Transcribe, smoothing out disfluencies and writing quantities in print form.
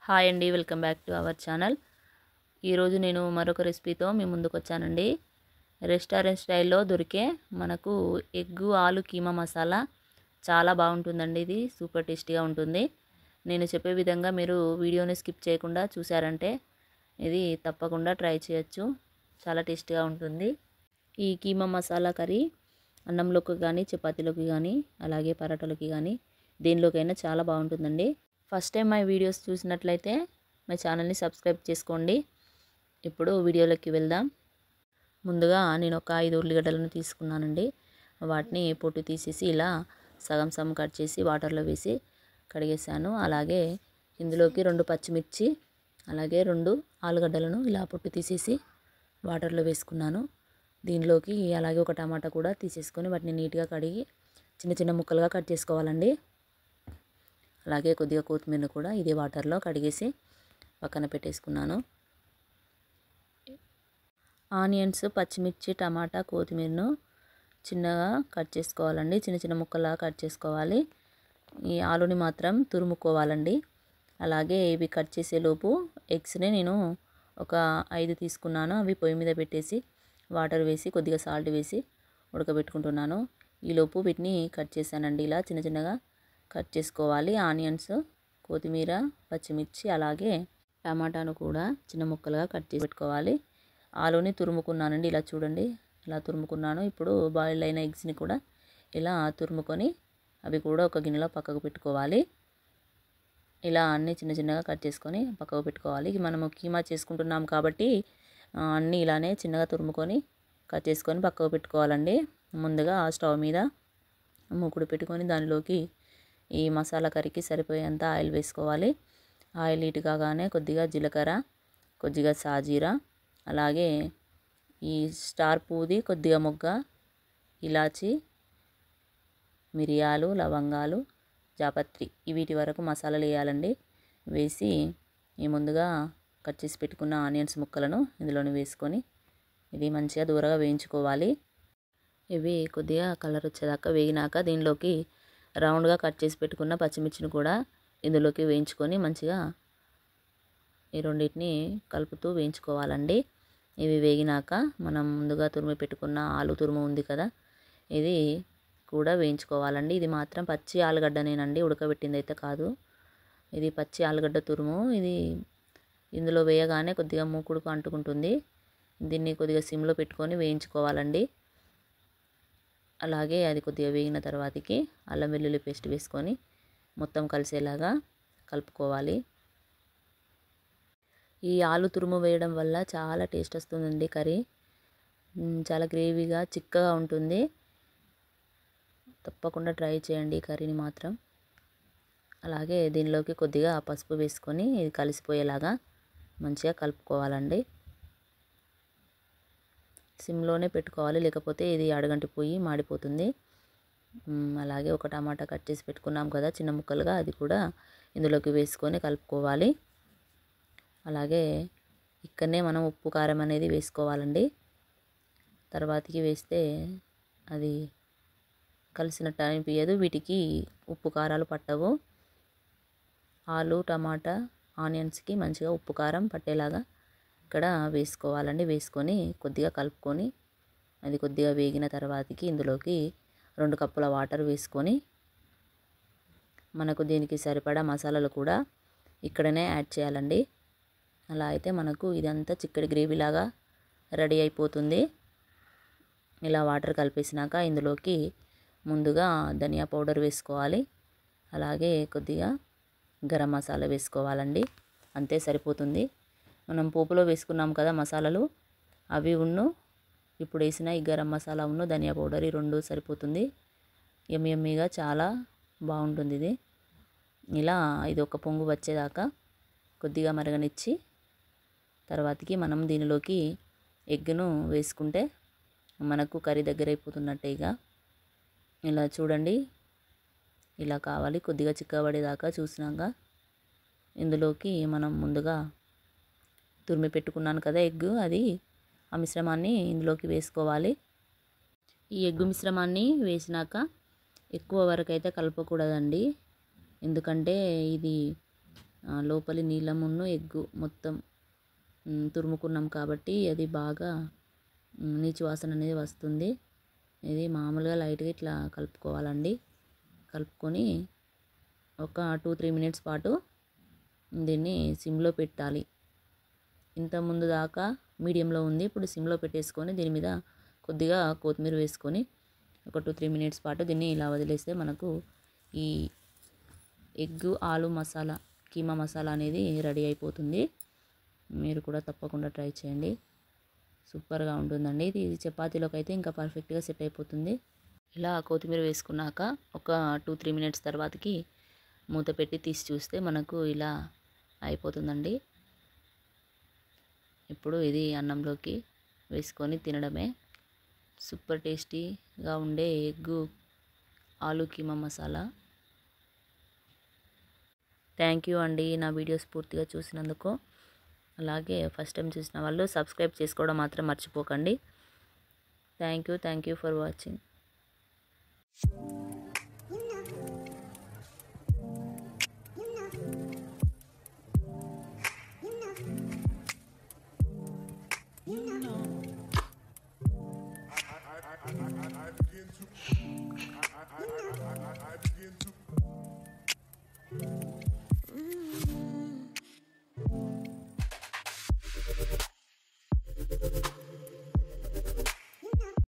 Hi అండి, welcome back to our channel. ఈరోజు నేను మరొక రెసిపీతో మీ ముందుకు వచ్చానండి. రెస్టారెంట్ స్టైల్లో దొరికే మనకు ఎగ్గు ఆలు కీమా మసాలా చాలా బాగుంటుందండి. ఇది సూపర్ టేస్టీగా ఉంటుంది. నేను చెప్పే విధంగా మీరు వీడియోని స్కిప్ చేయకుండా చూసారంటే ఇది తప్పకుండా ట్రై చేయొచ్చు. చాలా టేస్టీగా ఉంటుంది. ఈ కీమా మసాలా కర్రీ అన్నంలోకి కానీ, చపాతీలోకి కానీ, అలాగే పరోటాలోకి కానీ దేనిలోకైనా చాలా బాగుంటుందండి. ఫస్ట్ టైం మై వీడియోస్ చూసినట్లయితే మా ఛానల్ని సబ్స్క్రైబ్ చేసుకోండి. ఇప్పుడు వీడియోలోకి వెళ్దాం. ముందుగా నేను ఒక 5 ఉల్లిగడ్డలను తీసుకున్నానండి. వాటిని పొట్టు తీసేసి ఇలా సగం సగం కట్ చేసి వాటర్లో వేసి కడిగేసాను. అలాగే ఇందులోకి 2 పచ్చిమిర్చి, అలాగే 2 ఆలుగడ్డలను ఇలా పొట్టు తీసేసి వాటర్లో వేసుకున్నాను. దీనిలోకి అలాగే ఒక టమాటా కూడా తీసేసుకొని వాటిని నీట్గా కడిగి చిన్న చిన్న ముక్కలుగా కట్ చేసుకోవాలండి. అలాగే కొద్దిగా కొత్తిమీర కూడా ఇదే వాటర్లో కడిగేసి పక్కన పెట్టేసుకున్నాను. ఆనియన్స్, పచ్చిమిర్చి, టమాటా, కొత్తిమీరను చిన్నగా కట్ చేసుకోవాలండి. చిన్న చిన్న ముక్కలా కట్ చేసుకోవాలి. ఈ ఆలుని మాత్రం తురుముకోవాలండి. అలాగే ఇవి కట్ చేసేలోపు ఎగ్స్ని నేను ఒక 5 తీసుకున్నాను. అవి పొయ్యి మీద పెట్టేసి వాటర్ వేసి కొద్దిగా సాల్ట్ వేసి ఉడకబెట్టుకుంటున్నాను. ఈలోపు వీటిని కట్ చేశానండి. ఇలా చిన్న చిన్నగా కట్ చేసుకోవాలి. ఆనియన్స్, కొత్తిమీర, పచ్చిమిర్చి, అలాగే టమాటాను కూడా చిన్న ముక్కలుగా కట్ చేసి పెట్టుకోవాలి. ఆలుని తురుముకున్నానండి. ఇలా చూడండి, ఇలా తురుముకున్నాను. ఇప్పుడు బాయిల్ అయిన ఎగ్స్ని కూడా ఇలా తురుముకొని అవి కూడా ఒక గిన్నెలో పక్కకు పెట్టుకోవాలి. ఇలా అన్నీ చిన్న చిన్నగా కట్ చేసుకొని పక్కకు పెట్టుకోవాలి. మనము కీమా చేసుకుంటున్నాం కాబట్టి అన్నీ ఇలానే చిన్నగా తురుముకొని కట్ చేసుకొని పక్కకు పెట్టుకోవాలండి. ముందుగా స్టవ్ మీద మూకుడు పెట్టుకొని దానిలోకి ఈ మసాలా కర్రీకి సరిపోయేంత ఆయిల్ వేసుకోవాలి. ఆయిల్ హీట్ కాగానే కొద్దిగా జీలకర్ర, కొద్దిగా సాజీరా, అలాగే ఈ స్టార్ పువ్వుది కొద్దిగా మొగ్గ, ఇలాచి, మిరియాలు, లవంగాలు, జాపత్రి వీటి వరకు మసాలాలు వేయాలండి. వేసి ఈ ముందుగా కట్ చేసి పెట్టుకున్న ఆనియన్స్ ముక్కలను ఇందులోనే వేసుకొని ఇవి మంచిగా దూరగా వేయించుకోవాలి. ఇవి కొద్దిగా కలర్ వచ్చేదాకా వేగినాక దీనిలోకి రౌండ్గా కట్ చేసి పెట్టుకున్న పచ్చిమిర్చిని కూడా ఇందులోకి వేయించుకొని మంచిగా ఈ రెండింటిని కలుపుతూ వేయించుకోవాలండి. ఇవి వేగినాక మనం ముందుగా తురిమి పెట్టుకున్న ఆలు తురుము ఉంది కదా, ఇది కూడా వేయించుకోవాలండి. ఇది మాత్రం పచ్చి ఆలుగడ్డనేనండి, ఉడకబెట్టింది అయితే కాదు. ఇది పచ్చి ఆలుగడ్డ తురుము. ఇది ఇందులో వేయగానే కొద్దిగా మూకుడుకు అంటుకుంటుంది. దీన్ని కొద్దిగా సిమ్లో పెట్టుకొని వేయించుకోవాలండి. అలాగే అది కొద్దిగా వేగిన తర్వాతకి అల్లం వెల్లుల్లి పేస్ట్ వేసుకొని మొత్తం కలిసేలాగా కలుపుకోవాలి. ఈ ఆలు తురుము వేయడం వల్ల చాలా టేస్ట్ వస్తుందండి. కర్రీ చాలా గ్రేవీగా చిక్కగా ఉంటుంది. తప్పకుండా ట్రై చేయండి ఈ కర్రీని మాత్రం. అలాగే దీనిలోకి కొద్దిగా పసుపు వేసుకొని ఇది కలిసిపోయేలాగా మంచిగా కలుపుకోవాలండి. సిమ్లోనే పెట్టుకోవాలి, లేకపోతే ఇది అడుగంటిపోయి మాడిపోతుంది. అలాగే ఒక టమాటా కట్ చేసి పెట్టుకున్నాం కదా చిన్న ముక్కలుగా, అది కూడా ఇందులోకి వేసుకొని కలుపుకోవాలి. అలాగే ఇక్కడనే మనం ఉప్పు కారం అనేది వేసుకోవాలండి. తర్వాతకి వేస్తే అది కలిసినట్టు అనిపించదు. వీటికి ఉప్పు కారాలు పట్టవు. ఆలు, టమాటా, ఆనియన్స్కి మంచిగా ఉప్పు కారం పట్టేలాగా ఇక్కడ వేసుకోవాలండి. వేసుకొని కొద్దిగా కలుపుకొని అది కొద్దిగా వేగిన తర్వాతకి ఇందులోకి 2 కప్పుల వాటర్ వేసుకొని మనకు దీనికి సరిపడా మసాలాలు కూడా ఇక్కడనే యాడ్ చేయాలండి. అలా అయితే మనకు ఇదంతా చిక్కటి గ్రేవీలాగా రెడీ అయిపోతుంది. ఇలా వాటర్ కలిపేసినాక ఇందులోకి ముందుగా ధనియా పౌడర్ వేసుకోవాలి. అలాగే కొద్దిగా గరం మసాలా వేసుకోవాలండి. అంతే సరిపోతుంది. మనం పోపులో వేసుకున్నాం కదా మసాలాలు, అవి ఇప్పుడు వేసిన ఈ గరం మసాలా ధనియా పౌడర్ ఈ 2 సరిపోతుంది. యమ్మీగా చాలా బాగుంటుంది ఇది. ఇలా ఇది ఒక పొంగు వచ్చేదాకా కొద్దిగా మరగనిచ్చి తర్వాతకి మనం దీనిలోకి ఎగ్ను వేసుకుంటే మనకు కర్రీ దగ్గర అయిపోతున్నట్టే. ఇలా చూడండి, ఇలా కావాలి. కొద్దిగా చిక్కబడేదాకా చూసినాక ఇందులోకి మనం ముందుగా తురిమి పెట్టుకున్నాను కదా ఎగ్, అది ఆ మిశ్రమాన్ని ఇందులోకి వేసుకోవాలి. ఈ ఎగ్ మిశ్రమాన్ని వేసినాక ఎక్కువ వరకు అయితే కలపకూడదండి. ఎందుకంటే ఇది లోపలి నీలమును ఎగ్గు మొత్తం తురుముకున్నాం కాబట్టి అది బాగా నీచు వాసన అనేది వస్తుంది. ఇది మామూలుగా లైట్గా ఇట్లా కలుపుకోవాలండి. కలుపుకొని ఒక 2-3 మినిట్స్ పాటు దీన్ని సిమ్లో పెట్టాలి. ఇంత ముందు దాకా మీడియంలో ఉంది, ఇప్పుడు సిమ్లో పెట్టేసుకొని దీని మీద కొద్దిగా కొత్తిమీర వేసుకొని ఒక 2-3 మినిట్స్ పాటు దీన్ని ఇలా వదిలేస్తే మనకు ఈ ఎగ్ ఆలు మసాలా కీమా మసాలా అనేది రెడీ అయిపోతుంది. మీరు కూడా తప్పకుండా ట్రై చేయండి, సూపర్గా ఉంటుందండి. ఇది చపాతీలోకి అయితే ఇంకా పర్ఫెక్ట్గా సెట్ అయిపోతుంది. ఇలా కొత్తిమీర వేసుకున్నాక ఒక 2-3 మినిట్స్ తర్వాతకి మూత పెట్టి తీసి చూస్తే మనకు ఇలా అయిపోతుందండి. ఇప్పుడు ఇది అన్నంలోకి వేసుకొని తినడమే. సూపర్ టేస్టీగా ఉండే ఎగ్గు ఆలు కీమా మసాలా. థ్యాంక్ యూ అండి నా వీడియోస్ పూర్తిగా చూసినందుకు. అలాగే ఫస్ట్ టైం చూసిన వాళ్ళు సబ్స్క్రైబ్ చేసుకోవడం మాత్రం మర్చిపోకండి. Thank you for watching. I begin to